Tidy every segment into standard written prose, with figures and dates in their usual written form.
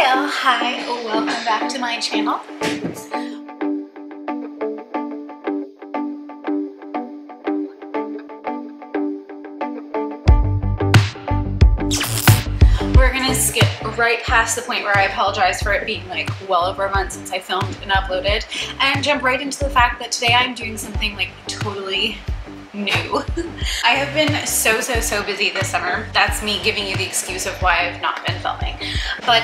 Well, hi, welcome back to my channel. We're gonna skip right past the point where I apologize for it being like well over a month since I filmed and uploaded, and jump right into the fact that today I'm doing something like totally new. I have been so busy this summer. That's me giving you the excuse of why I've not been filming. But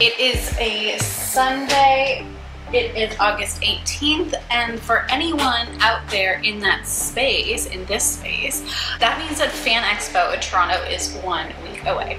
it is a Sunday, it is August 18th, and for anyone out there in that space, in this space, that means that Fan Expo in Toronto is 1 week away.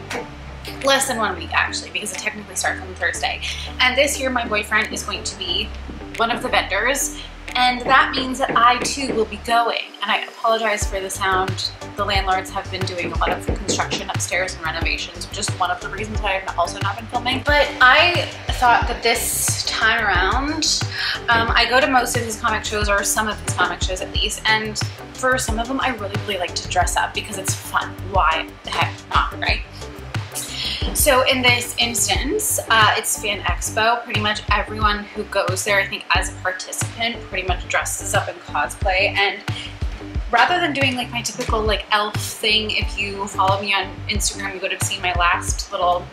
Less than 1 week actually, because it technically starts on Thursday. And this year my boyfriend is going to be one of the vendors, and that means that I too will be going. And I apologize for the sound. The landlords have been doing a lot of construction upstairs and renovations, which is one of the reasons why I've also not been filming. But I thought that this time around, I go to most of his comic shows, or some of his comic shows at least, and for some of them I really like to dress up because it's fun. Why the heck not, right? So in this instance, it's Fan Expo. Pretty much everyone who goes there, I think as a participant, pretty much dresses up in cosplay. And rather than doing like my typical like elf thing, if you follow me on Instagram, you would have seen my last little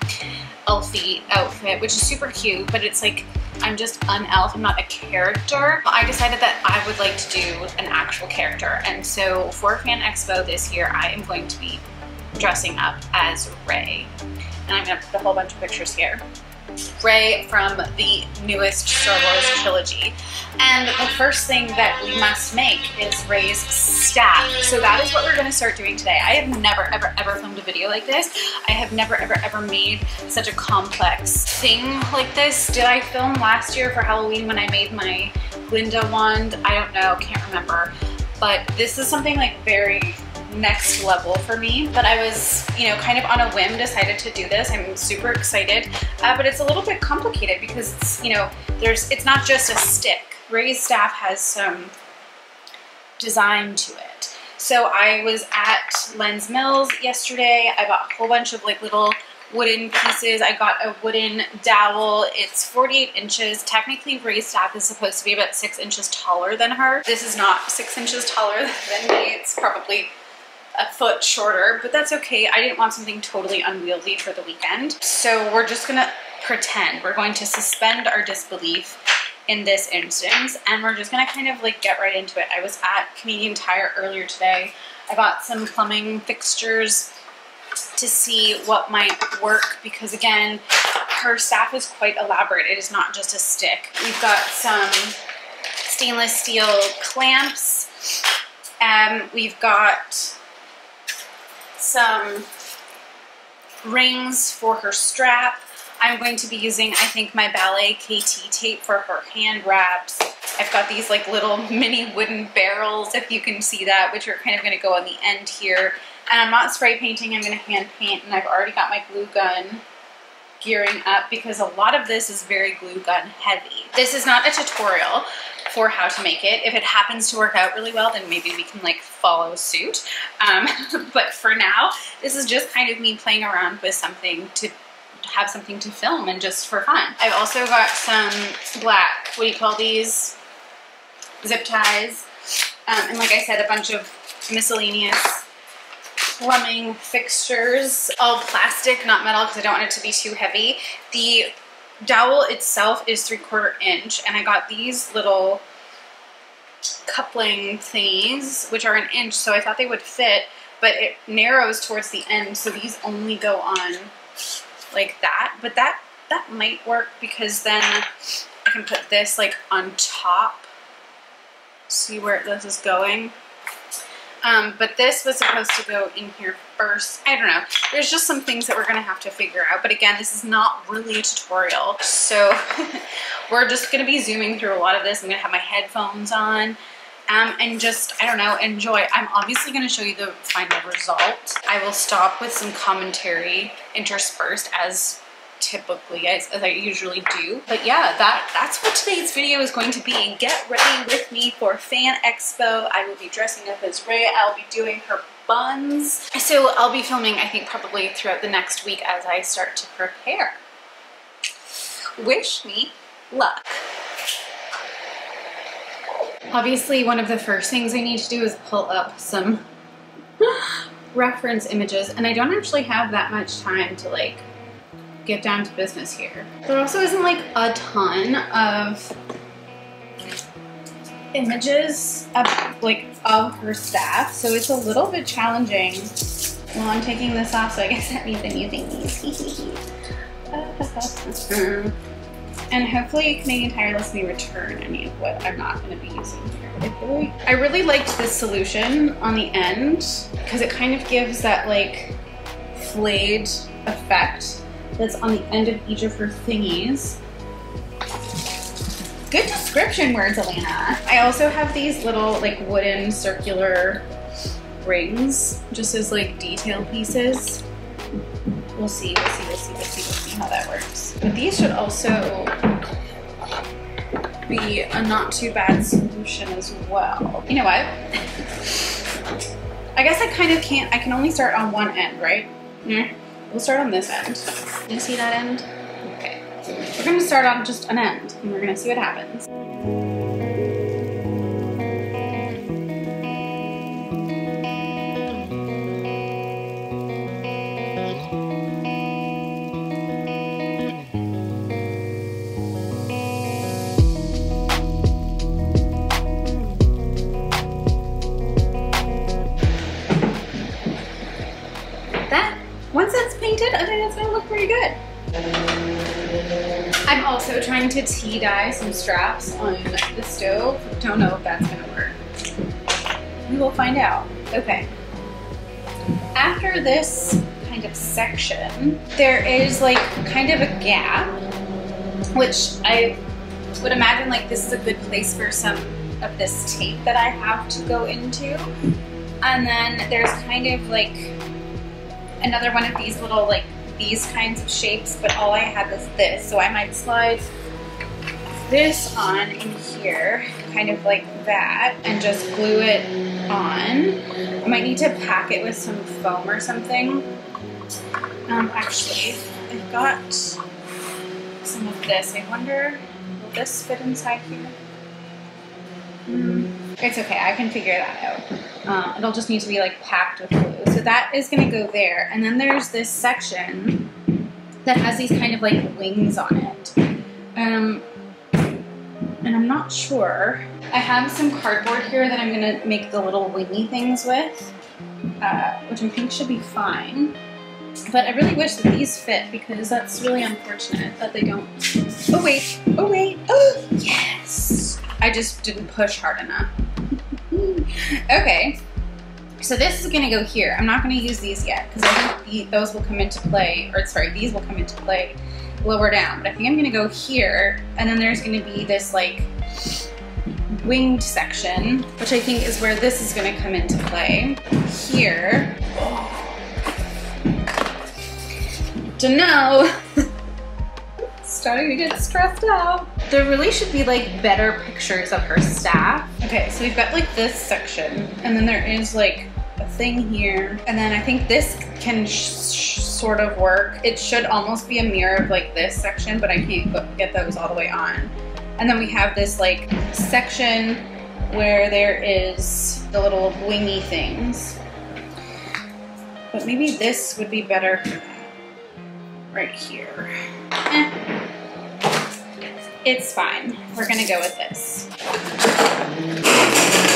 elfie outfit, which is super cute, but it's like, I'm just an elf, I'm not a character. I decided that I would like to do an actual character. And so for Fan Expo this year, I am going to be dressing up as Rey. And I'm gonna put a whole bunch of pictures here. Rey from the newest Star Wars trilogy. And the first thing that we must make is Rey's staff. So that is what we're gonna start doing today. I have never ever filmed a video like this. I have never ever made such a complex thing like this. Did I film last year for Halloween when I made my Glinda wand? I don't know, can't remember. But this is something like very next level for me. But I was, you know, kind of on a whim decided to do this. I'm super excited, but it's a little bit complicated because it's, you know, it's not just a stick. Rey's staff has some design to it. So I was at Lens Mills yesterday. I bought a whole bunch of like little wooden pieces. I got a wooden dowel. It's 48 inches. Technically, Rey's staff is supposed to be about 6 inches taller than her. This is not 6 inches taller than me. It's probably a foot shorter, but that's okay. I didn't want something totally unwieldy for the weekend. So we're just gonna pretend. We're going to suspend our disbelief in this instance, and we're just gonna kind of like get right into it. I was at Canadian Tire earlier today. I bought some plumbing fixtures to see what might work, because again, her staff is quite elaborate. It is not just a stick. We've got some stainless steel clamps, and we've got some rings for her strap. I'm going to be using, I think, my ballet KT tape for her hand wraps. I've got these like little mini wooden barrels, if you can see that, which are kind of going to go on the end here. And I'm not spray painting, I'm going to hand paint, and I've already got my glue gun gearing up because a lot of this is very glue gun heavy. This is not a tutorial for how to make it. If it happens to work out really well, then maybe we can like follow suit. But for now, this is just kind of me playing around with something to have something to film and just for fun. I've also got some black, what do you call these? Zip ties. And like I said, a bunch of miscellaneous plumbing fixtures, all plastic, not metal, because I don't want it to be too heavy. The dowel itself is 3/4 inch, and I got these little coupling thingies, which are 1 inch, so I thought they would fit, but it narrows towards the end, so these only go on like that. But that might work, because then I can put this like on top. See where this is going? But this was supposed to go in here first. I don't know. There's just some things that we're gonna have to figure out. But again, this is not really a tutorial. So we're just gonna be zooming through a lot of this. I'm gonna have my headphones on and just, I don't know, enjoy. I'm obviously gonna show you the final result. I will stop with some commentary interspersed as typically, as I usually do. But yeah, that's what today's video is going to be. Get ready with me for Fan Expo. I will be dressing up as Rey. I'll be doing her buns. So I'll be filming, I think, probably throughout the next week as I start to prepare. Wish me luck. Obviously, one of the first things I need to do is pull up some reference images, and I don't actually have that much time to like get down to business here. There also isn't like a ton of images of her staff, so it's a little bit challenging. Well, I'm taking this off, so I guess that means I'm using these. And hopefully you can entirely return any of what I'm not going to be using here. I really liked this solution on the end because it kind of gives that like flayed effect that's on the end of each of her thingies. Good description words, Alanna. I also have these little like wooden circular rings just as like detail pieces. We'll see how that works. But these should also be a not too bad solution as well. You know what? I guess I kind of can't, I can only start on one end, right? We'll start on this end. Do you see that end? Okay. We're gonna start on just an end and we're gonna see what happens. Once that's painted, I think it's gonna look pretty good. I'm also trying to tea dye some straps on the stove. Don't know if that's gonna work. We will find out. Okay. After this kind of section, there is like kind of a gap, which I would imagine like this is a good place for some of this tape that I have to go into. And then there's kind of like another one of these little like these kinds of shapes, but all I have is this, so I might slide this on in here kind of like that and just glue it on. I might need to pack it with some foam or something. Actually I've got some of this. I wonder, will this fit inside here? It's okay, I can figure that out. It'll just need to be like packed with glue. So that is gonna go there. And then there's this section that has these kind of like wings on it. And I'm not sure. I have some cardboard here that I'm gonna make the little wingy things with, which I think should be fine. But I really wish that these fit because that's really unfortunate that they don't. Oh wait, oh yes! I just didn't push hard enough. Okay, so this is gonna go here. I'm not gonna use these yet because I think those will come into play, or sorry, these will come into play lower down. But I think I'm gonna go here, and then there's gonna be this like winged section, which I think is where this is gonna come into play. Here. Dunno. Starting to get stressed out. There really should be like better pictures of her staff. Okay, so we've got like this section, and then there is like a thing here, and then I think this can sort of work. It should almost be a mirror of like this section, but I can't get those all the way on. And then we have this like section where there is the little wingy things. But maybe this would be better for that. Right here. It's fine. We're gonna go with this.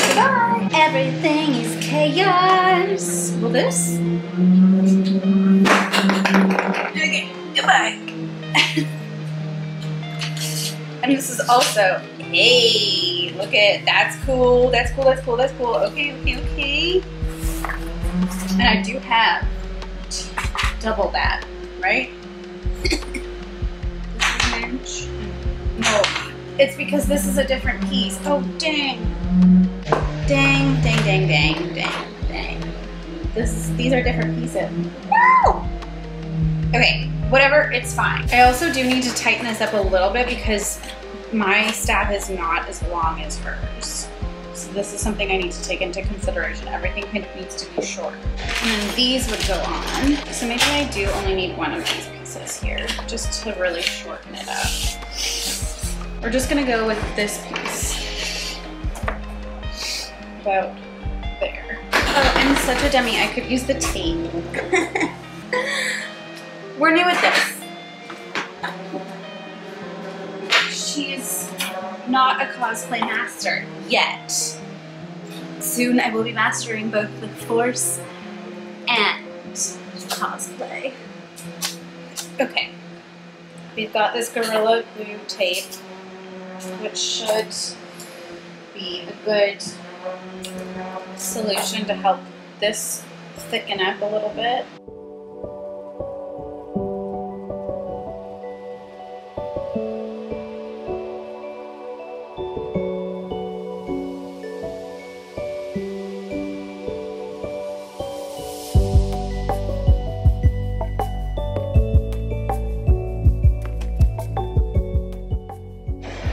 Goodbye. Everything is chaos. Will this? Okay, goodbye. And this is also, hey, look at, that's cool, that's cool, that's cool, that's cool. Okay, okay, okay. And I do have double that, right? No, it's because this is a different piece. Oh, dang. Dang, dang, dang, dang, dang, dang. These are different pieces. No! Okay, whatever, it's fine. I also do need to tighten this up a little bit because my staff is not as long as hers. So this is something I need to take into consideration. Everything kind of needs to be short. And then these would go on. So maybe I do only need one of these pieces. pieces here, just to really shorten it up. We're just gonna go with this piece, about there. Oh, I'm such a dummy, I could use the tape. We're new at this. She's not a cosplay master yet. Soon I will be mastering both the Force and cosplay. Okay, we've got this Gorilla Glue tape, which should be a good solution to help this thicken up a little bit.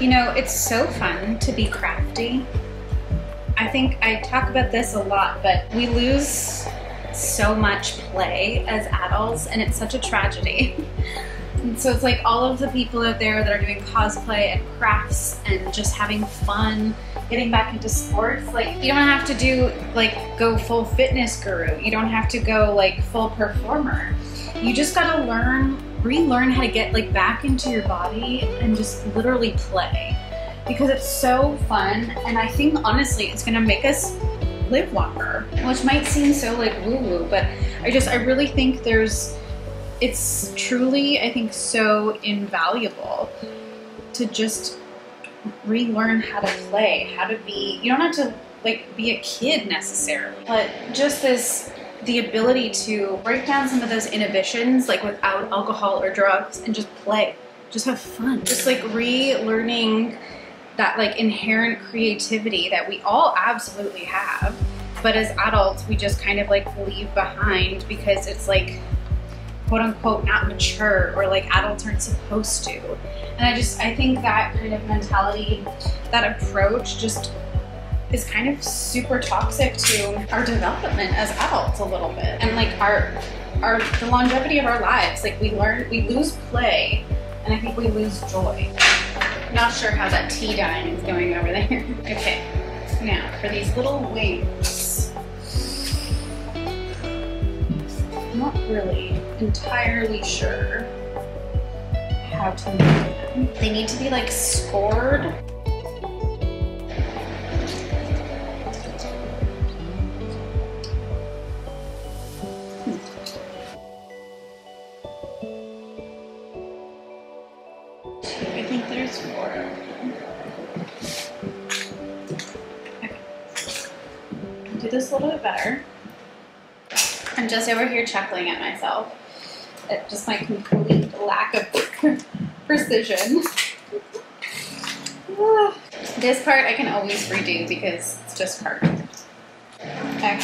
You know, it's so fun to be crafty. I think I talk about this a lot, but we lose so much play as adults, and it's such a tragedy. And so it's like all of the people out there that are doing cosplay and crafts and just having fun, getting back into sports. Like, you don't have to do, like, go full fitness guru. You don't have to go, like, full performer. You just gotta relearn how to get, like, back into your body and just literally play. Because it's so fun, and I think, honestly, it's gonna make us live longer. Which might seem so, like, woo-woo, but I really think it's truly, I think, so invaluable to just relearn how to play, how to be, you don't have to, like, be a kid necessarily, but just the ability to break down some of those inhibitions, like without alcohol or drugs, and just play, just have fun. Just like relearning that like inherent creativity that we all absolutely have, but as adults, we just kind of like leave behind because it's like, quote unquote, not mature, or like adults aren't supposed to. And I think that kind of mentality, that approach just is kind of super toxic to our development as adults a little bit. And like the longevity of our lives. Like we lose play, and I think we lose joy. Not sure how that tea dyeing is going over there. Okay, now for these little wings. I'm not really entirely sure how to make them. They need to be like scored. I think there's 4 of them. Okay. Do this a little bit better. I'm just over here chuckling at myself at just my complete lack of precision. This part I can always redo because it's just cardboard. Okay.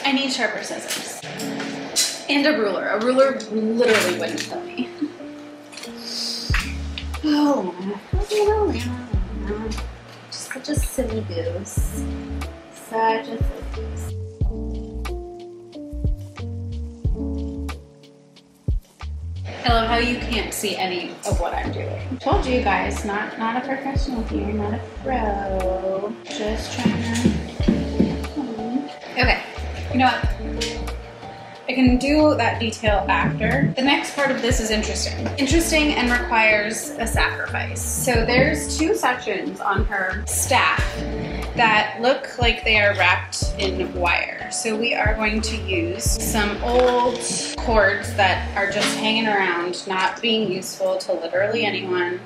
I need sharper scissors. And a ruler. A ruler literally wouldn't kill me. Oh, just such a silly goose. Such a silly goose. I love how you can't see any of what I'm doing. Told you guys, not a professional here, not a pro. Just trying to. Okay, you know what? I can do that detail after. The next part of this is interesting. Interesting and requires a sacrifice. So there's 2 sections on her staff that look like they are wrapped in wire. So we are going to use some old cords that are just hanging around, not being useful to literally anyone.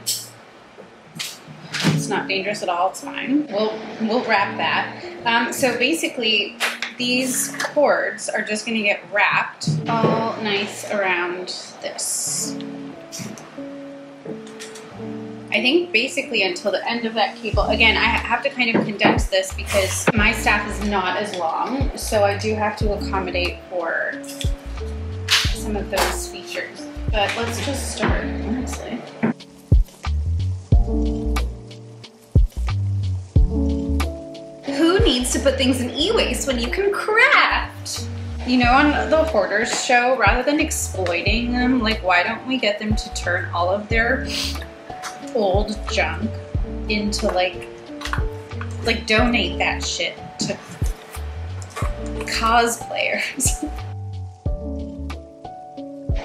It's not dangerous at all, it's fine. We'll wrap that. So basically, these cords are just going to get wrapped all nice around this. I think basically until the end of that cable. Again, I have to kind of condense this because my staff is not as long, so I do have to accommodate for some of those features. But let's just start, honestly. needs to put things in e-waste when you can craft? You know, on the Hoarders show, rather than exploiting them, like, why don't we get them to turn all of their old junk into like donate that shit to cosplayers.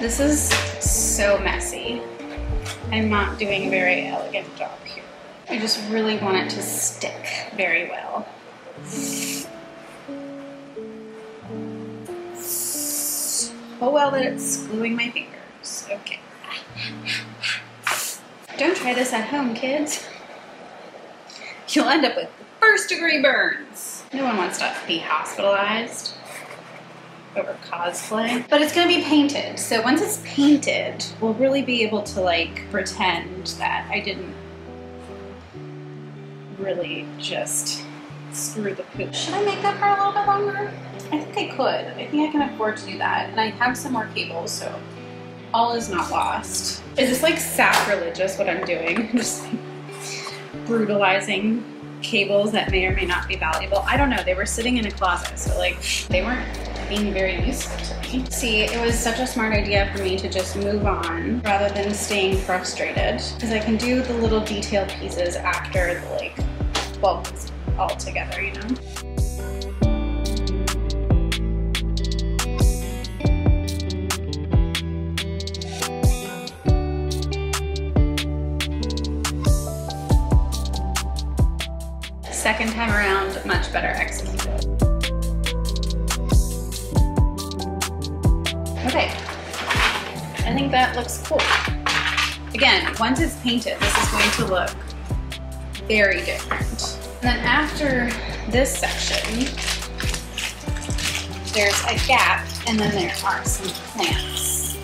This is so messy. I'm not doing a very elegant job here. I just really want it to stick very well. So well that it's gluing my fingers. Okay. Don't try this at home, kids. You'll end up with first-degree burns. No one wants to be hospitalized over cosplay. But it's gonna be painted, so once it's painted, we'll really be able to like pretend that I didn't really just screw the poop. Should I make that for a little bit longer? I think I could. I think I can afford to do that. And I have some more cables, so all is not lost. Is this like sacrilegious what I'm doing? Just like brutalizing cables that may or may not be valuable. I don't know. They were sitting in a closet, so like they weren't being very useful to me. See, it was such a smart idea for me to just move on rather than staying frustrated, because I can do the little detail pieces after the like bulk is all together, you know? Second time around, much better executed. Okay, I think that looks cool. Again, once it's painted, this is going to look very different. And then after this section, there's a gap, and then there are some plants.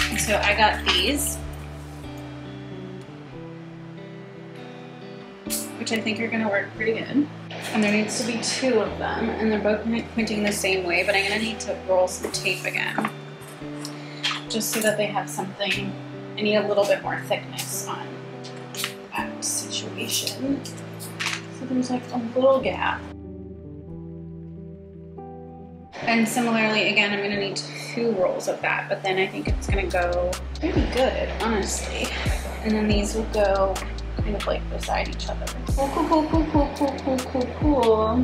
And so I got these, which I think are gonna work pretty good. And there needs to be 2 of them, and they're both pointing the same way, but I'm gonna need to roll some tape again, just so that they have something. I need a little bit more thickness on that situation. So there's like a little gap. And similarly, again, I'm gonna need 2 rolls of that, but then I think it's gonna go pretty good, honestly. And then these will go kind of like beside each other. Cool, cool, cool, cool, cool, cool, cool, cool, cool.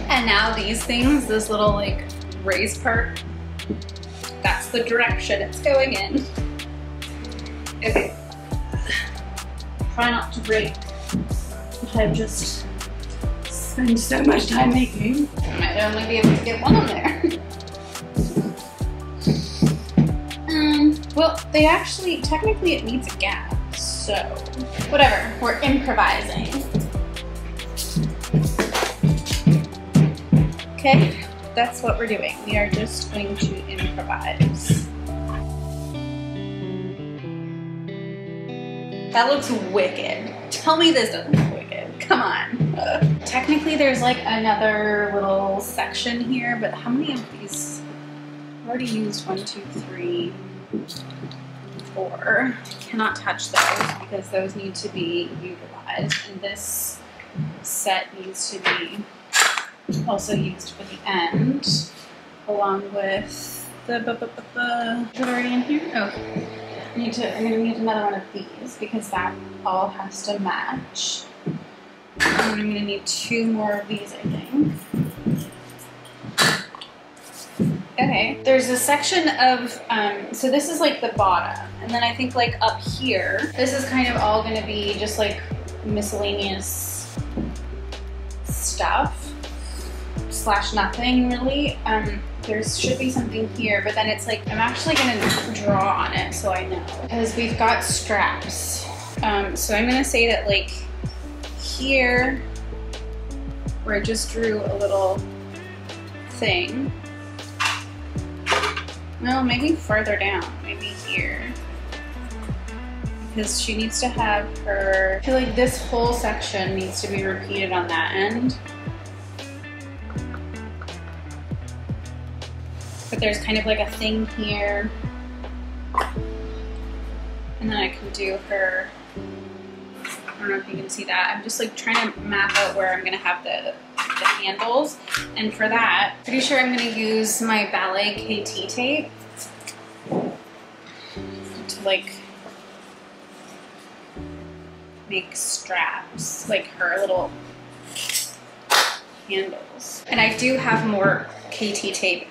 And now these things, this little like raised part, that's the direction it's going in. Okay. Try not to break, which I've just spent so much time making. I might only be able to get one on there. Well, they actually, technically it needs a gap, so whatever, we're improvising. Okay, that's what we're doing. We are just going to improvise. That looks wicked. Tell me this doesn't look wicked. Come on. Technically, there's like another little section here, but how many of these? I've already used 1, 2, 3, 4. Cannot touch those because those need to be utilized. And this set needs to be also used for the end, along with the is it already in here? Oh. I'm gonna need another one of these because that all has to match. And I'm gonna need 2 more of these, I think. Okay, there's a section of, so this is like the bottom, and then I think like up here, this is kind of all gonna be just like miscellaneous stuff, / nothing really. There should be something here, but then it's like, I'm actually gonna draw on it so I know. Because we've got straps. So I'm gonna say that like here, where I just drew a little thing. Well, maybe further down, maybe here. Because she needs to have her, I feel like this whole section needs to be repeated on that end. But there's kind of like a thing here And then I can do her, I don't know if you can see that. I'm just like trying to map out where I'm gonna have the handles. And for that, pretty sure I'm gonna use my ballet KT tape to like make straps, like her little handles. And I do have more KT tape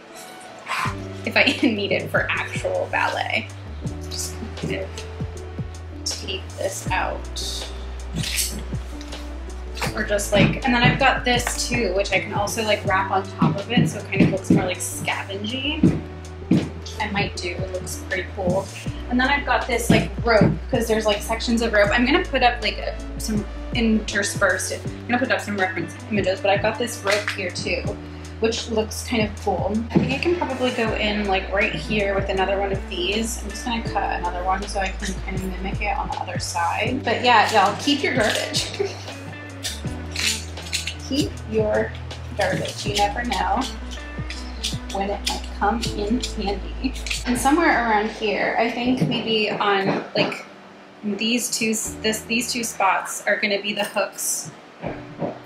if I need it for actual ballet. Just kind of tape this out. Or just like, and then I've got this too, which I can also like wrap on top of it, so it kind of looks more like scavengy. I might do, it looks pretty cool. And then I've got this like rope, because there's like sections of rope. I'm gonna put up like some interspersed, I'm gonna put up some reference images, but I've got this rope here too, which looks kind of cool. I think I can probably go in like right here with another one of these. I'm just gonna cut another one so I can kind of mimic it on the other side. But yeah, y'all, keep your garbage. Keep your garbage. You never know when it might come in handy. And somewhere around here, I think maybe on like these two spots are gonna be the hooks.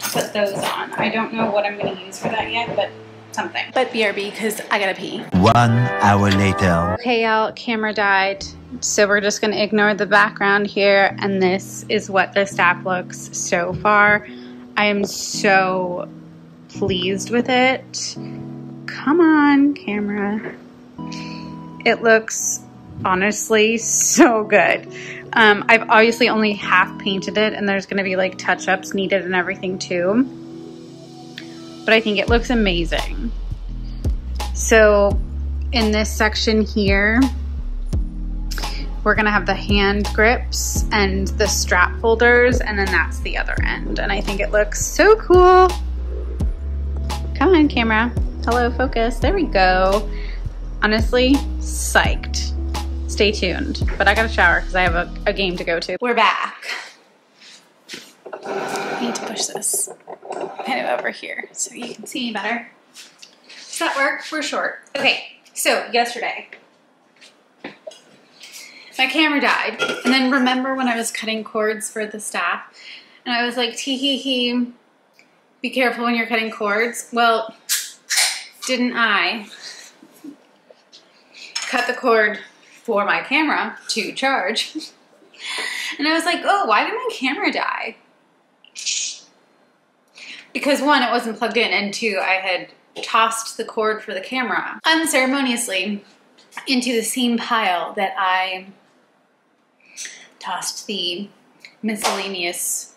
Put those on. I don't know what I'm gonna use for that yet, but something. But BRB, because I gotta pee. 1 hour later. Okay, y'all, camera died. So we're just gonna ignore the background here, and this is what the staff looks so far. I am so pleased with it. Come on, camera. It looks honestly so good. I've obviously only half painted it, and there's gonna be like touch-ups needed and everything too. But I think it looks amazing. So in this section here, we're gonna have the hand grips and the strap holders, and then that's the other end. And I think it looks so cool. Come on, camera. Hello, focus. There we go. Honestly, psyched. Stay tuned. But I gotta shower because I have a game to go to. We're back. I need to push this kind of over here so you can see me better. Does that work? We're short. Okay, so yesterday, my camera died. And then remember when I was cutting cords for the staff? And I was like, tee hee hee, be careful when you're cutting cords. Well, didn't I cut the cord for my camera to charge? And I was like, oh, why did my camera die? Because one, it wasn't plugged in, and two, I had tossed the cord for the camera unceremoniously into the same pile that I tossed the miscellaneous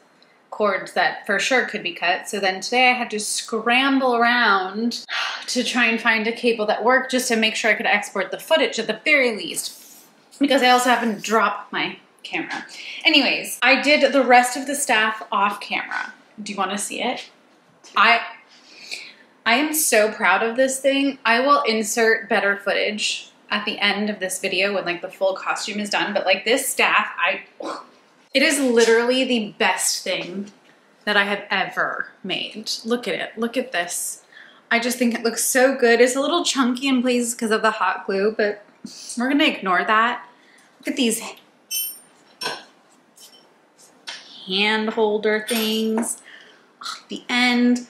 cords that for sure could be cut. So then today I had to scramble around to try and find a cable that worked just to make sure I could export the footage at the very least, because I also happened to drop my camera. Anyways, I did the rest of the staff off camera. Do you want to see it? I am so proud of this thing. I will insert better footage at the end of this video when like the full costume is done, but like this staff, it is literally the best thing that I have ever made. Look at it, look at this. I just think it looks so good. It's a little chunky in places because of the hot glue, but we're gonna ignore that. Look at these hand holder things. The end.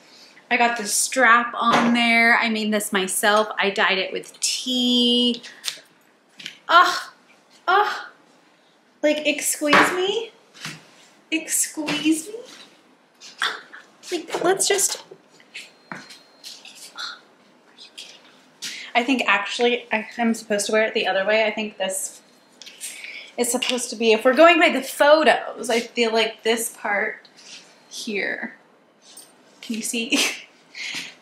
I got the strap on there. I made this myself. I dyed it with tea. Like, excuse me? Excuse me? Like, let's just... I think actually I'm supposed to wear it the other way. I think this is supposed to be, if we're going by the photos, I feel like this part here, can you see?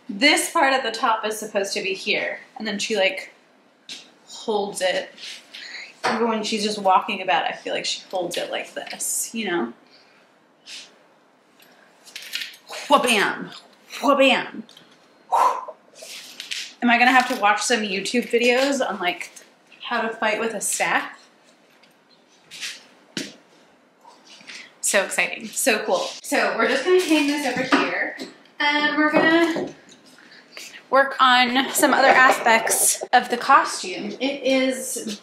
This part at the top is supposed to be here. And then she like holds it. Even when she's just walking about, I feel like she holds it like this, you know? Wha-bam, wha-bam. Am I gonna have to watch some YouTube videos on like how to fight with a staff? So exciting, so cool. So we're just gonna hang this over here, and we're gonna work on some other aspects of the costume. It is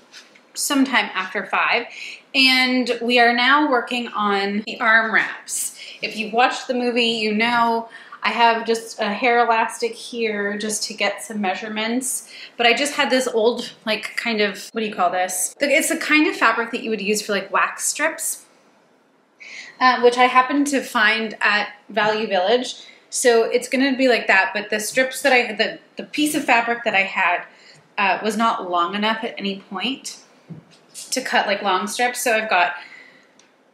sometime after 5. And we are now working on the arm wraps. If you've watched the movie, you know I have just a hair elastic here just to get some measurements. But I just had this old, like, kind of, what do you call this? It's the kind of fabric that you would use for like wax strips, which I happened to find at Value Village. So it's gonna be like that, but the strips that I had, the piece of fabric that I had was not long enough at any point to cut like long strips. So I've got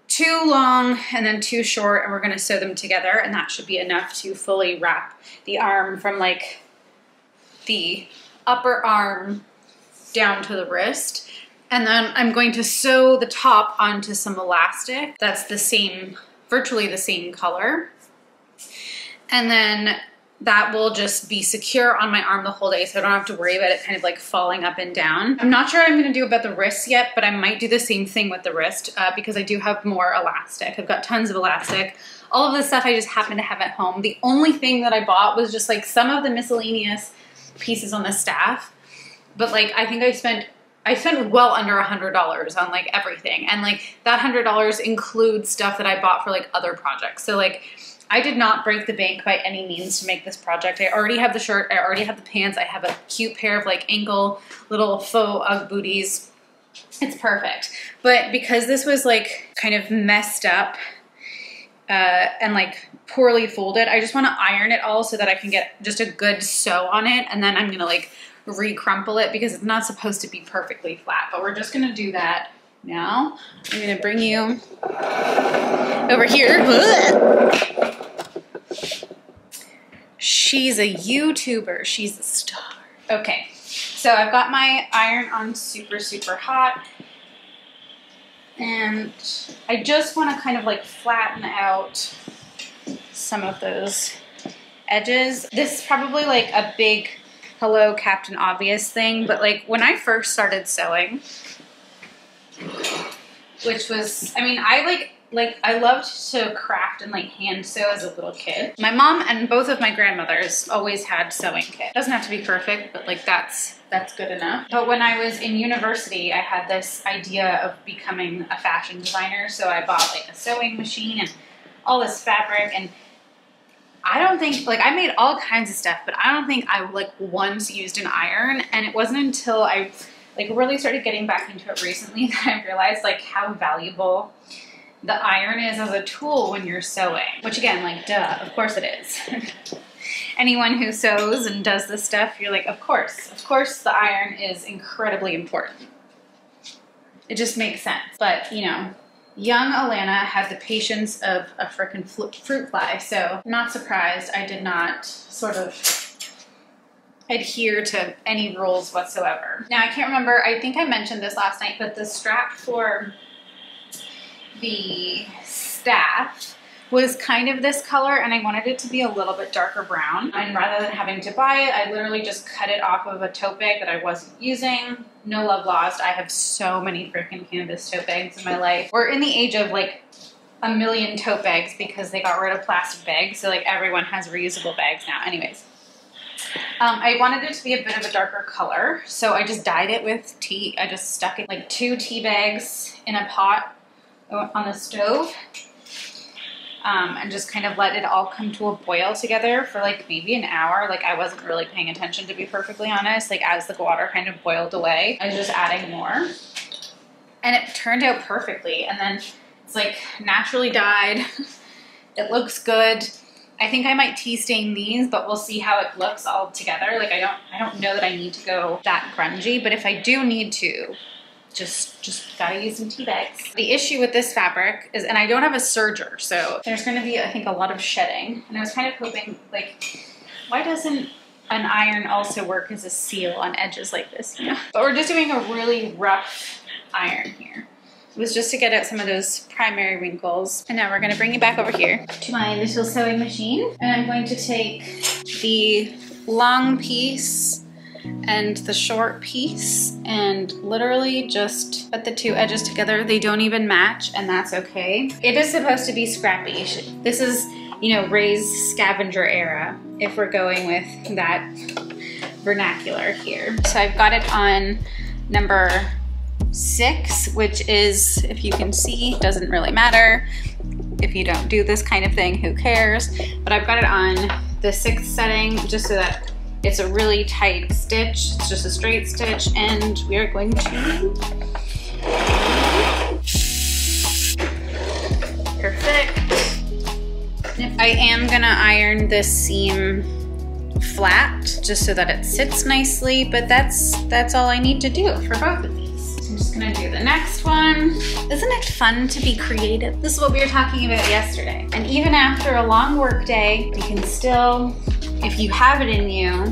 2 long and then 2 short, and we're gonna sew them together, and that should be enough to fully wrap the arm from like the upper arm down to the wrist. And then I'm going to sew the top onto some elastic that's the same, virtually the same color. And then that will just be secure on my arm the whole day, so I don't have to worry about it kind of like falling up and down. I'm not sure what I'm gonna do about the wrists yet, but I might do the same thing with the wrist because I do have more elastic. I've got tons of elastic. All of this stuff I just happen to have at home. The only thing that I bought was just like some of the miscellaneous pieces on the staff, but like I think I spent well under $100 on like everything, and like that $100 includes stuff that I bought for like other projects. So like I did not break the bank by any means to make this project. I already have the shirt, I already have the pants, I have a cute pair of like ankle little faux Ugg booties. It's perfect. But because this was like kind of messed up and like poorly folded, I just want to iron it all so that I can get just a good sew on it, and then I'm gonna like re-crumple it because it's not supposed to be perfectly flat, but we're just gonna do that now. I'm gonna bring you over here. She's a YouTuber, she's a star. Okay, so I've got my iron on super, super hot, and I just wanna kind of like flatten out some of those edges. This is probably like a big hello Captain Obvious thing, but like when I first started sewing, which was, I mean, I loved to craft and like hand sew as a little kid. My mom and both of my grandmothers always had sewing kit. Doesn't have to be perfect, but like that's good enough. But when I was in university, I had this idea of becoming a fashion designer. So I bought like a sewing machine and all this fabric, and I don't think, like I made all kinds of stuff, but I don't think I like once used an iron. And it wasn't until I like really started getting back into it recently that I realized like how valuable the iron is as a tool when you're sewing, which again, like duh, of course it is. Anyone who sews and does this stuff, you're like, of course the iron is incredibly important. It just makes sense. But you know, young Alanna had the patience of a frickin' fruit fly, so I'm not surprised I did not sort of adhere to any rules whatsoever. Now I can't remember, I think I mentioned this last night, but the strap for the staff was kind of this color, and I wanted it to be a little bit darker brown. And rather than having to buy it, I literally just cut it off of a tote bag that I wasn't using. No love lost. I have so many freaking canvas tote bags in my life. We're in the age of like a million tote bags because they got rid of plastic bags. So like everyone has reusable bags now. Anyways, I wanted it to be a bit of a darker color. So I just dyed it with tea. I just stuck it like 2 tea bags in a pot on the stove. And just kind of let it all come to a boil together for like maybe an hour. Like I wasn't really paying attention, to be perfectly honest. Like as the water kind of boiled away, I was just adding more. And it turned out perfectly. And then it's like naturally dyed. It looks good. I think I might tea stain these, but we'll see how it looks all together. Like I don't know that I need to go that grungy, but if I do need to, just gotta use some tea bags. The issue with this fabric is, and I don't have a serger, so there's gonna be, I think, a lot of shedding. And I was kind of hoping, like, why doesn't an iron also work as a seal on edges like this, you know? But we're just doing a really rough iron here. It was just to get out some of those primary wrinkles. And now we're gonna bring you back over here to my little sewing machine. And I'm going to take the long piece and the short piece and literally just put the 2 edges together. They don't even match, and that's okay. It is supposed to be scrappy. This is, you know, Ray's scavenger era, if we're going with that vernacular here. So I've got it on number 6, which is, if you can see, doesn't really matter. If you don't do this kind of thing, who cares? But I've got it on the 6th setting just so that it's a really tight stitch. It's just a straight stitch, and we are going to... Perfect. I am gonna iron this seam flat just so that it sits nicely, but that's all I need to do for both of these. I'm just gonna do the next one. Isn't it fun to be creative? This is what we were talking about yesterday. And even after a long work day, you can still, if you have it in you,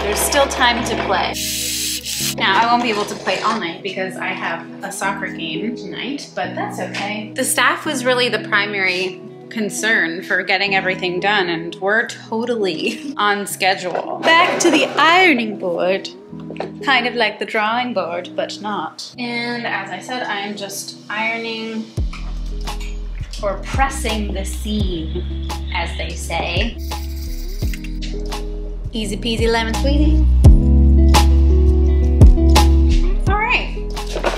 there's still time to play. Now, I won't be able to play all night because I have a soccer game tonight, but that's okay. The staff was really the primary concern for getting everything done, and we're totally on schedule. Back to the ironing board. Kind of like the drawing board, but not. And as I said, I am just ironing or pressing the seam, as they say. Easy peasy lemon squeezy. All right,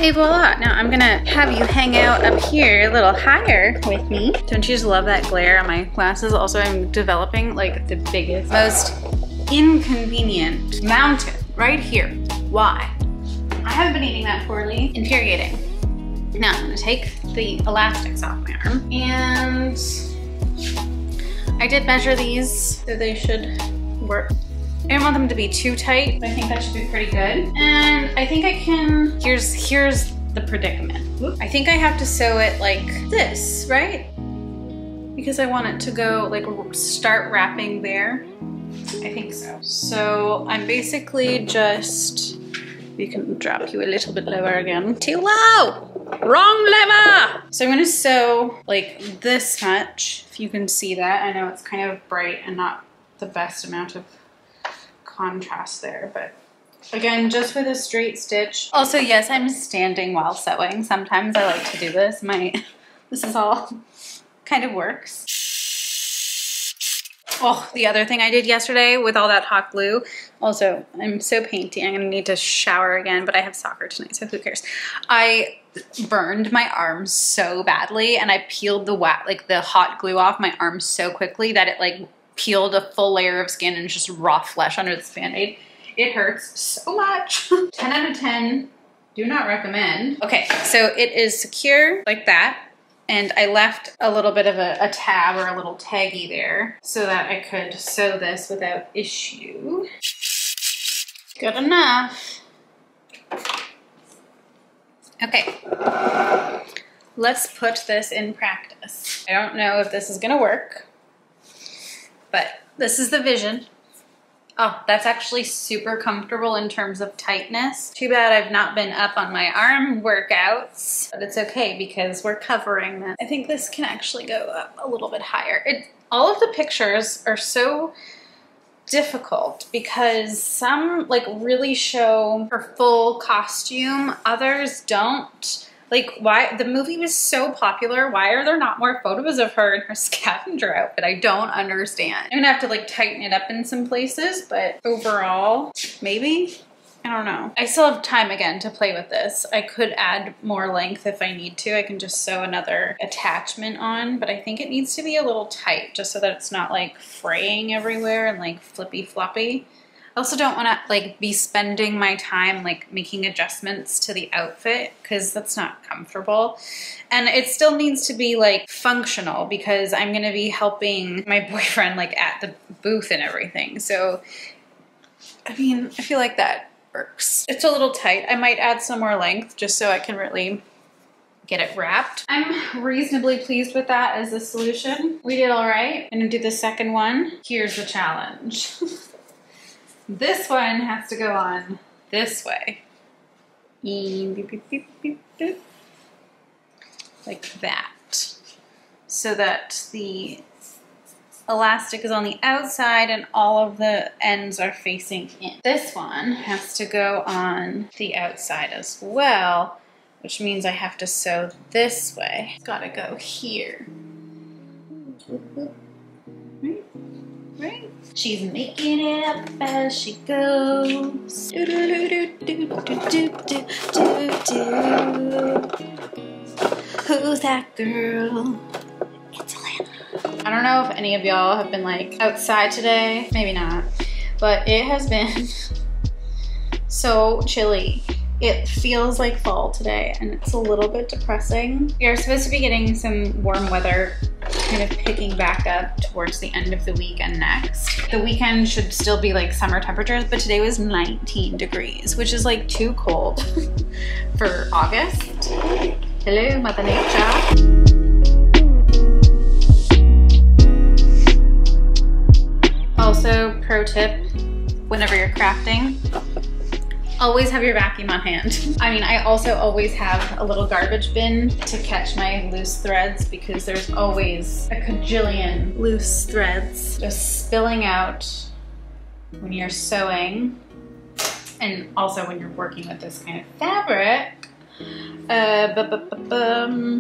et voila. Now I'm gonna have you hang out up here a little higher with me. Don't you just love that glare on my glasses? Also, I'm developing like the biggest, most inconvenient mountain right here. Why? I haven't been eating that poorly. Infuriating. Now I'm gonna take the elastics off my arm, and I did measure these, so they should work. I don't want them to be too tight, but I think that should be pretty good. And I think I can, here's the predicament. I think I have to sew it like this, right? Because I want it to go, like, start wrapping there. I think so. So I'm basically just, we can drop you a little bit lower again. Too low! Wrong lever! So I'm gonna sew like this much, if you can see that. I know it's kind of bright and not the best amount of contrast there, but again, just with a straight stitch. Also, yes, I'm standing while sewing. Sometimes I like to do this. This is all kind of works. Oh, the other thing I did yesterday with all that hot glue. Also, I'm so painty. I'm gonna need to shower again, but I have soccer tonight, so who cares? I burned my arms so badly, and I peeled the hot glue off my arm so quickly that it like peeled a full layer of skin and just raw flesh under this Band-Aid. It hurts so much. 10 out of 10, do not recommend. Okay, so it is secure like that. And I left a little bit of a tab or a little taggy there so that I could sew this without issue. Good enough. Okay, let's put this in practice. I don't know if this is gonna work, but this is the vision. Oh, that's actually super comfortable in terms of tightness. Too bad I've not been up on my arm workouts, but it's okay because we're covering this. I think this can actually go up a little bit higher. All of the pictures are so difficult because some like really show her full costume, others don't. Like, why? The movie was so popular. Why are there not more photos of her in her scavenger outfit? I don't understand. I'm gonna have to like tighten it up in some places, but overall, maybe? I don't know. I still have time again to play with this. I could add more length if I need to. I can just sew another attachment on, but I think it needs to be a little tight just so that it's not like fraying everywhere and like flippy floppy. I also don't want to like be spending my time like making adjustments to the outfit because that's not comfortable. And it still needs to be like functional because I'm going to be helping my boyfriend like at the booth and everything. So, I mean, I feel like that works. It's a little tight. I might add some more length just so I can really get it wrapped. I'm reasonably pleased with that as a solution. We did all right. I'm going to do the second one. Here's the challenge. This one has to go on this way. Like that. So that the elastic is on the outside and all of the ends are facing in. This one has to go on the outside as well, which means I have to sew this way. It's gotta go here. Right? She's making it up as she goes. Do, do, do, do, do, do, do, do, do. Who's that girl? It's Alanna. I don't know if any of y'all have been like outside today. Maybe not. But it has been so chilly. It feels like fall today and it's a little bit depressing. We are supposed to be getting some warm weather kind of picking back up towards the end of the week and next. The weekend should still be like summer temperatures, but today was 19 degrees, which is like too cold for August. Hello, Mother Nature. Also, pro tip, whenever you're crafting, always have your vacuum on hand. I mean, I also always have a little garbage bin to catch my loose threads because there's always a cajillion loose threads just spilling out when you're sewing and also when you're working with this kind of fabric.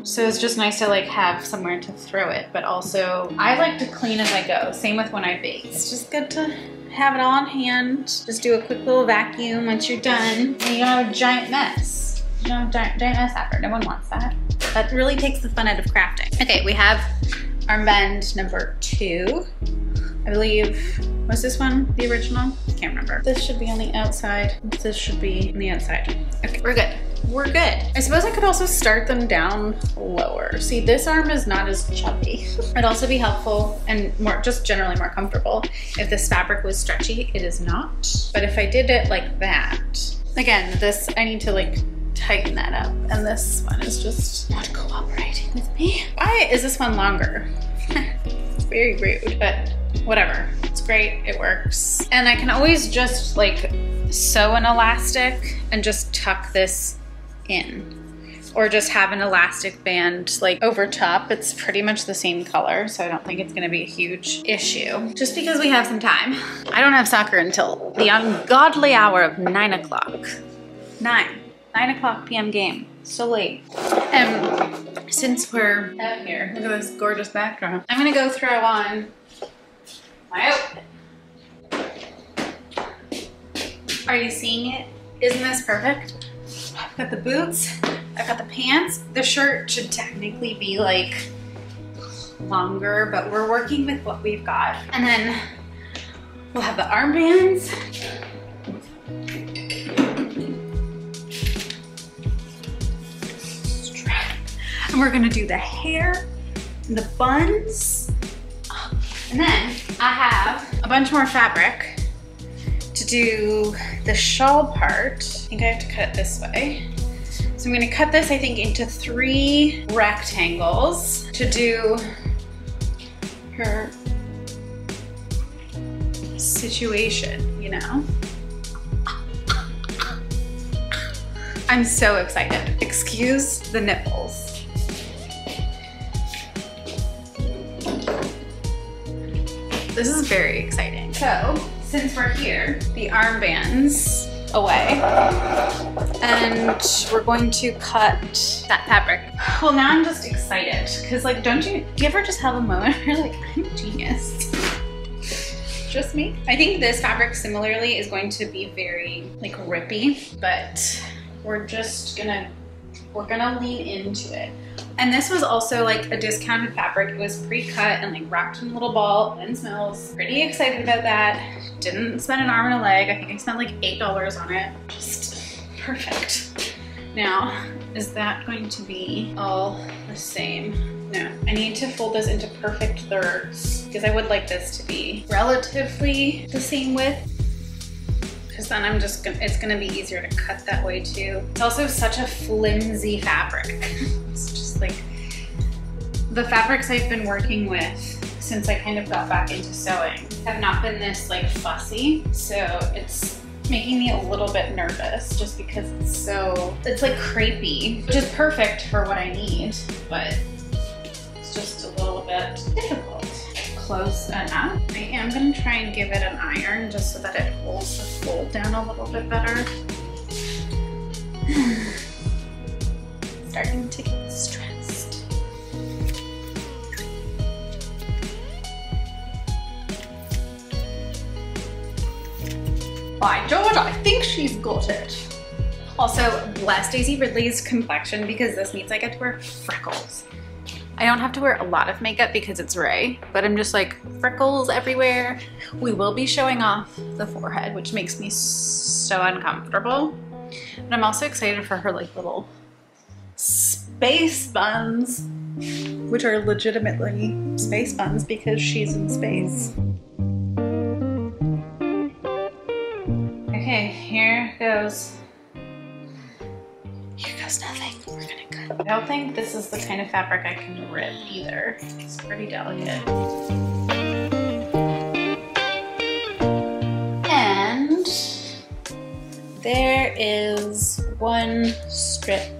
So it's just nice to like have somewhere to throw it, but also I like to clean as I go. Same with when I bake. It's just good to have it all on hand. Just do a quick little vacuum once you're done. And you don't have a giant mess. You don't have a giant mess after. No one wants that. That really takes the fun out of crafting. Okay, we have armband number 2. I believe, was this one the original? I can't remember. This should be on the outside. This should be on the outside. Okay, we're good. We're good. I suppose I could also start them down lower. See, this arm is not as chubby. It'd also be helpful and more, just generally more comfortable if this fabric was stretchy. It is not. But if I did it like that, again, this, I need to like tighten that up. And this one is just not cooperating with me. Why is this one longer? It's very rude, but whatever. It's great, it works. And I can always just like sew an elastic and just tuck this in, or just have an elastic band like over top. It's pretty much the same color, so I don't think it's gonna be a huge issue. Just because we have some time. I don't have soccer until the ungodly hour of 9 o'clock. 9 o'clock p.m. game. So late. And since we're out here, look at this gorgeous backdrop, I'm gonna go throw on my outfit. Are you seeing it? Isn't this perfect? I've got the boots, I've got the pants. The shirt should technically be like longer, but we're working with what we've got. And then we'll have the armbands. Strap. And we're gonna do the hair and the buns. And then I have a bunch more fabric to do the shawl part. I think I have to cut it this way. So I'm gonna cut this, I think, into 3 rectangles to do her situation, you know? I'm so excited. Excuse the nipples. This is very exciting. So, since we're here, the armbands away, and we're going to cut that fabric. Well, now I'm just excited, because like, do you ever just have a moment where you're like, I'm a genius? Just me? I think this fabric similarly is going to be very like rippy, but we're gonna lean into it. And this was also like a discounted fabric. It was pre-cut and like wrapped in a little ball and smells. Pretty excited about that. Didn't spend an arm and a leg. I think I spent like $8 on it. Just perfect. Now, is that going to be all the same? No, I need to fold this into perfect thirds because I would like this to be relatively the same width, because then it's gonna be easier to cut that way too. It's also such a flimsy fabric. It's just like, the fabrics I've been working with since I kind of got back into sewing have not been this like fussy, so it's making me a little bit nervous just because it's like crepey, which is perfect for what I need, but it's just a little bit difficult. Close enough. I am gonna try and give it an iron just so that it holds the fold down a little bit better. Starting to get stressed. but I think she's got it. Also, bless Daisy Ridley's complexion because this means I get to wear freckles. I don't have to wear a lot of makeup because it's Ray, but I'm just like freckles everywhere. We will be showing off the forehead, which makes me so uncomfortable. But I'm also excited for her like little space buns, which are legitimately space buns because she's in space. Okay, here goes. Here goes nothing. We're gonna cut. I don't think this is the kind of fabric I can rip either. It's pretty delicate. And there is one strip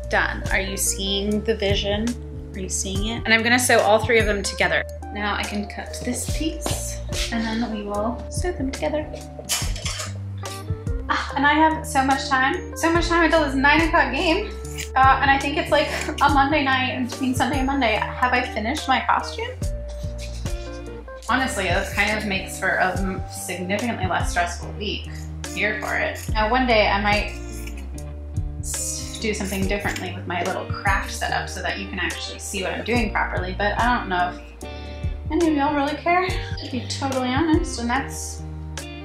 done. Are you seeing the vision? Are you seeing it? And I'm gonna sew all three of them together. Now I can cut this piece and then we will sew them together. And I have so much time until this 9 o'clock game. And I think it's like a Monday night in between Sunday and Monday. Have I finished my costume? Honestly, this kind of makes for a significantly less stressful week. Here for it. Now one day I might do something differently with my little craft setup so that you can actually see what I'm doing properly, but I don't know if any of y'all really care, to be totally honest, and that's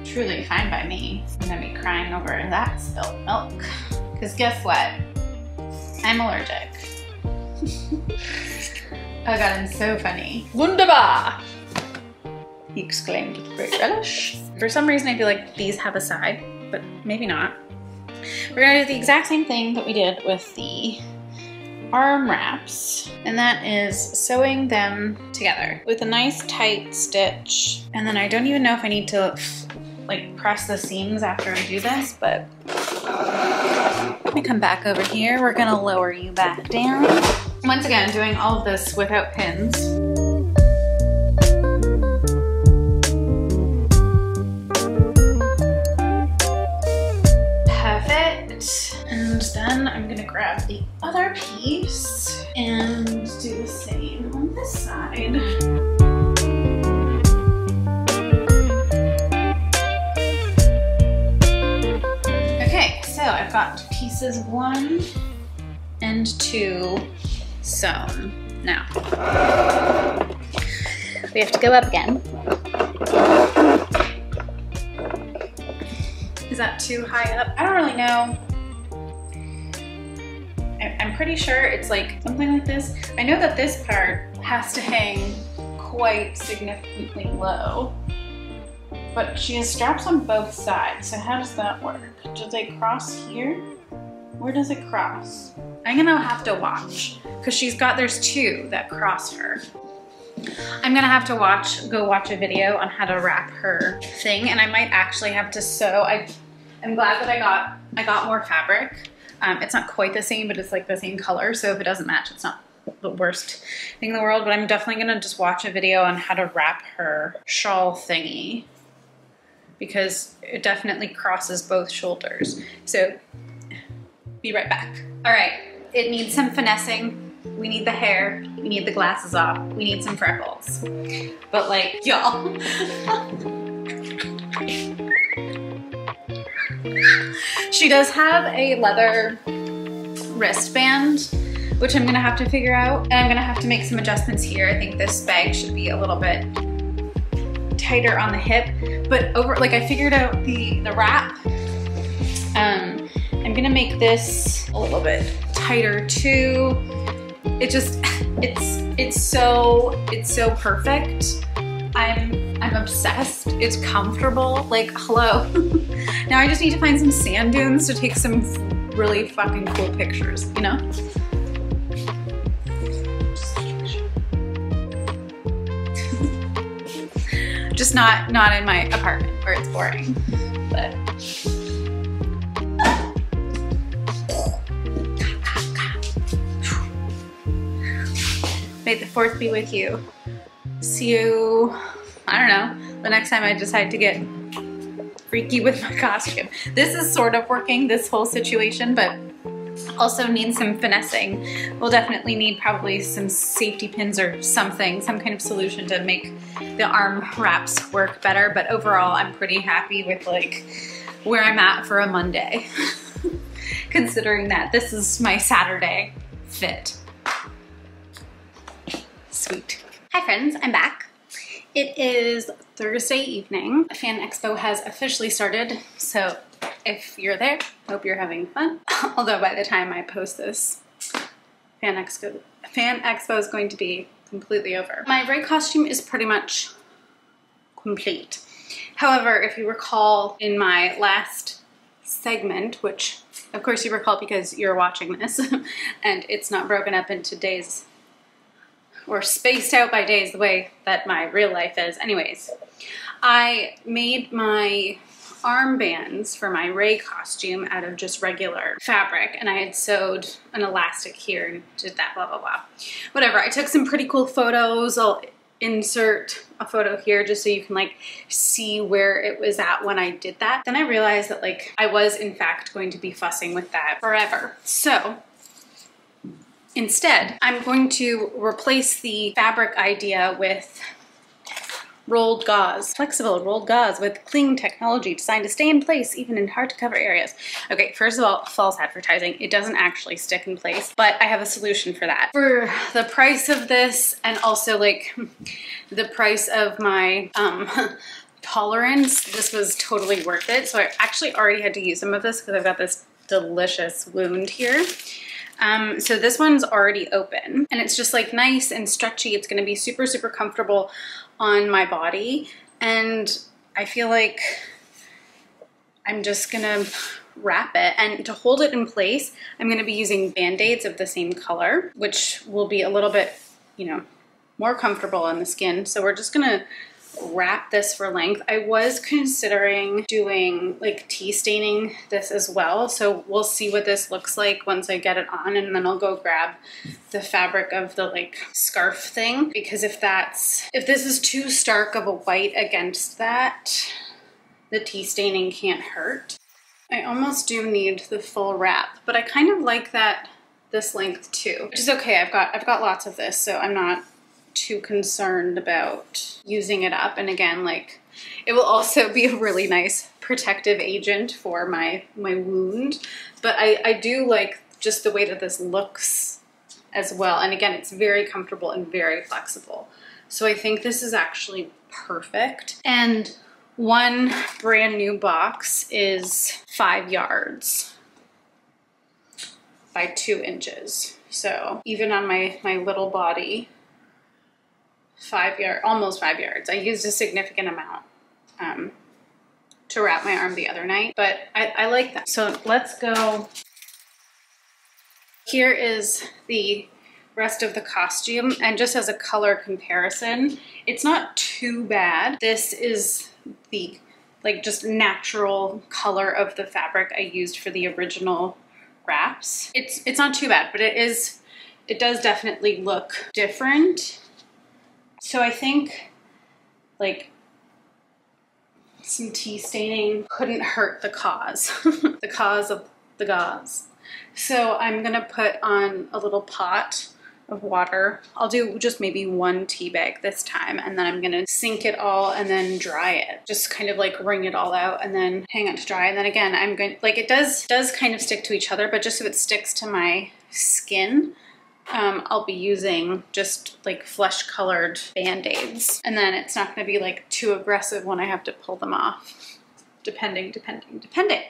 truly fine by me. I'm gonna be crying over that spilled milk, because guess what? I'm allergic. Oh god, I'm so funny. Wunderbar! He exclaimed with great relish. For some reason I feel like these have a side, but maybe not. We're gonna do the exact same thing that we did with the arm wraps, and that is sewing them together with a nice tight stitch. And then I don't even know if I need to like press the seams after I do this, but let me come back over here. We're gonna lower you back down. Once again, doing all of this without pins. And then I'm gonna grab the other piece and do the same on this side. Okay, so I've got pieces 1 and 2 sewn. Now, we have to go up again. Is that too high up? I don't really know. I'm pretty sure it's like something like this. I know that this part has to hang quite significantly low, but she has straps on both sides. So how does that work? Do they cross here? Where does it cross? I'm gonna have to watch because there's 2 that cross her. I'm gonna have to go watch a video on how to wrap her thing, and I might actually have to sew. I'm glad that I got more fabric. It's not quite the same, but it's like the same color, so if it doesn't match, it's not the worst thing in the world, but I'm definitely gonna just watch a video on how to wrap her shawl thingy because it definitely crosses both shoulders. So, be right back. All right, it needs some finessing. We need the hair, we need the glasses off, we need some freckles. But like, y'all. She does have a leather wristband, which I'm gonna have to figure out. And I'm gonna have to make some adjustments here. I think this bag should be a little bit tighter on the hip, but I figured out the wrap. I'm gonna make this a little bit tighter too. It's so perfect. I'm obsessed. It's comfortable. Like, hello. Now I just need to find some sand dunes to take some really fucking cool pictures, you know? Just not in my apartment where it's boring, but. May the 4th be with you. See you, I don't know, the next time I decide to get freaky with my costume. This is sort of working, this whole situation, but also needs some finessing. We'll definitely need probably some safety pins or something, some kind of solution to make the arm wraps work better, but overall I'm pretty happy with like where I'm at for a Monday, considering that this is my Saturday fit. Sweet. Hi friends, I'm back. It is Thursday evening. Fan Expo has officially started, so if you're there, hope you're having fun. Although by the time I post this, Fan Expo is going to be completely over. My raid costume is pretty much complete. However, if you recall in my last segment, which of course you recall because you're watching this and it's not broken up into days or spaced out by days the way that my real life is. Anyways, I made my armbands for my Ray costume out of just regular fabric, and I had sewed an elastic here and did that, blah, blah, blah. Whatever, I took some pretty cool photos. I'll insert a photo here just so you can like see where it was at when I did that. Then I realized that like I was in fact going to be fussing with that forever. So instead, I'm going to replace the fabric idea with rolled gauze, flexible rolled gauze with cling technology designed to stay in place even in hard to cover areas. Okay, first of all, false advertising. It doesn't actually stick in place, but I have a solution for that. For the price of this and also like the price of my tolerance, this was totally worth it. So I actually already had to use some of this because I've got this delicious wound here. So this one's already open and it's just like nice and stretchy. It's gonna be super, super comfortable on my body. And I feel like I'm just gonna wrap it, and to hold it in place, I'm gonna be using Band-Aids of the same color, which will be a little bit, you know, more comfortable on the skin. So we're just gonna wrap this for length. I was considering doing like tea staining this as well, so we'll see what this looks like once I get it on, and then I'll go grab the fabric of the like scarf thing, because if this is too stark of a white against that, the tea staining can't hurt. I almost do need the full wrap, but I kind of like that this length too, which is okay. I've got lots of this, so I'm not too concerned about using it up. And again, like it will also be a really nice protective agent for my wound, but I do like just the way that this looks as well. And again, it's very comfortable and very flexible. So I think this is actually perfect. And one brand new box is 5 yards by 2 inches. So even on my little body, almost 5 yards. I used a significant amount to wrap my arm the other night, but I like that. So let's go. Here is the rest of the costume, and just as a color comparison, it's not too bad. This is the like just natural color of the fabric I used for the original wraps. It's not too bad, but it does definitely look different. So I think like some tea staining couldn't hurt the cause, the cause of the gauze. So I'm gonna put on a little pot of water. I'll do just maybe 1 tea bag this time, and then I'm gonna sink it all and then dry it. Just kind of like wring it all out and then hang it to dry. And then again, I'm going, like it does kind of stick to each other, but just so it sticks to my skin, I'll be using just like flesh colored Band-Aids, and then it's not going to be like too aggressive when I have to pull them off, depending.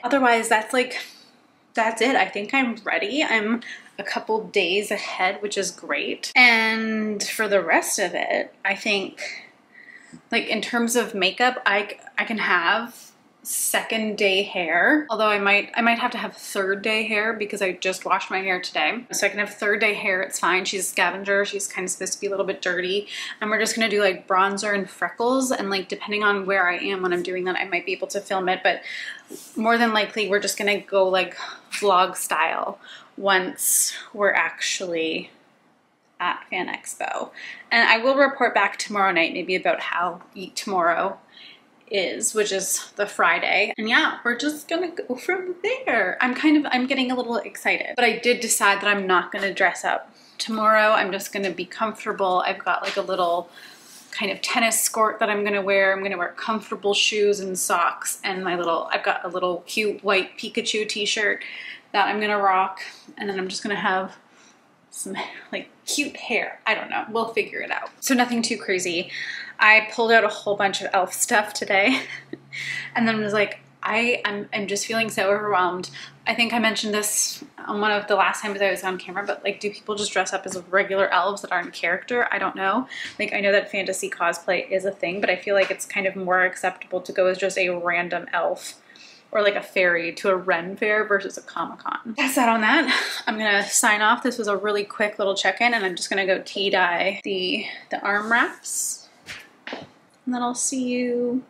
Otherwise, that's it. I think I'm ready. I'm a couple days ahead, which is great. And for the rest of it, I think like in terms of makeup, I can have second day hair, although I might have to have third day hair because I just washed my hair today. So I can have third day hair, it's fine. She's a scavenger, she's kind of supposed to be a little bit dirty, and we're just gonna do like bronzer and freckles, and like depending on where I am when I'm doing that, I might be able to film it, but more than likely we're just gonna go like vlog style once we're actually at Fan Expo. And I will report back tomorrow night maybe about how Eat Tomorrow is, which is the Friday. And yeah, we're just gonna go from there. I'm getting a little excited, but I did decide that I'm not gonna dress up tomorrow. I'm just gonna be comfortable. I've got like a little kind of tennis skirt that I'm gonna wear. I'm gonna wear comfortable shoes and socks, and I've got a little cute white Pikachu t-shirt that I'm gonna rock, and then I'm just gonna have some like cute hair. I don't know, we'll figure it out. So nothing too crazy. I pulled out a whole bunch of elf stuff today and then was like, I'm just feeling so overwhelmed. I think I mentioned this on one of the last times I was on camera, but like, do people just dress up as regular elves that aren't character? I don't know. Like, I know that fantasy cosplay is a thing, but I feel like it's kind of more acceptable to go as just a random elf or like a fairy to a Ren fair versus a Comic-Con. That's that on that. I'm gonna sign off. This was a really quick little check-in, and I'm just gonna go tea dye the arm wraps, and then I'll see you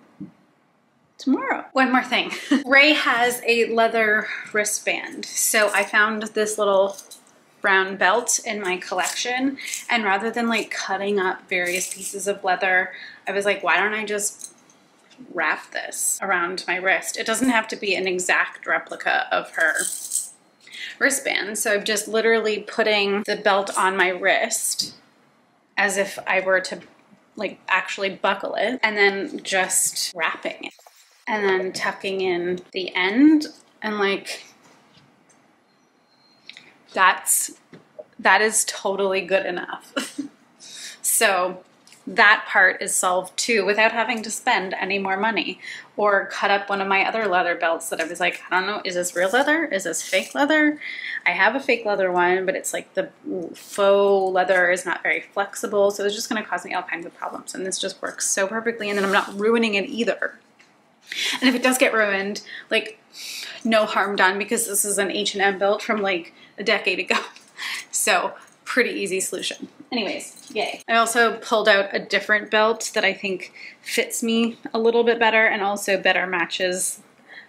tomorrow. One more thing. Ray has a leather wristband. So I found this little brown belt in my collection, and rather than like cutting up various pieces of leather, I was like, why don't I just wrap this around my wrist? It doesn't have to be an exact replica of her wristband. So I'm just literally putting the belt on my wrist as if I were to like actually buckle it, and then just wrapping it. And then tucking in the end, and like, that is totally good enough. So that part is solved too, without having to spend any more money or cut up one of my other leather belts that I was like, I don't know, is this real leather? Is this fake leather? I have a fake leather one, but it's like the faux leather is not very flexible. So it's just gonna cause me all kinds of problems. And this just works so perfectly. And then I'm not ruining it either. And if it does get ruined, like, no harm done, because this is an H&M belt from like a decade ago. So pretty easy solution. Anyways, yay. I also pulled out a different belt that I think fits me a little bit better and also better matches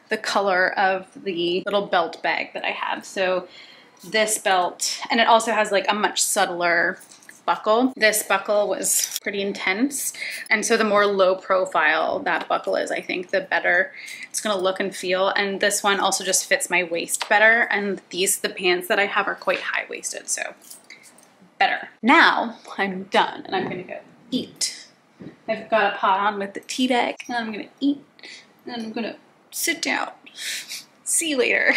the color of the little belt bag that I have. So this belt, and it also has like a much subtler buckle. This buckle was pretty intense, and so the more low profile that buckle is, I think the better it's gonna look and feel. And this one also just fits my waist better, and the pants that I have are quite high-waisted, so better. Now I'm done and I'm gonna go eat. I've got a pot on with the tea bag, and I'm gonna eat, and I'm gonna sit down. See you later.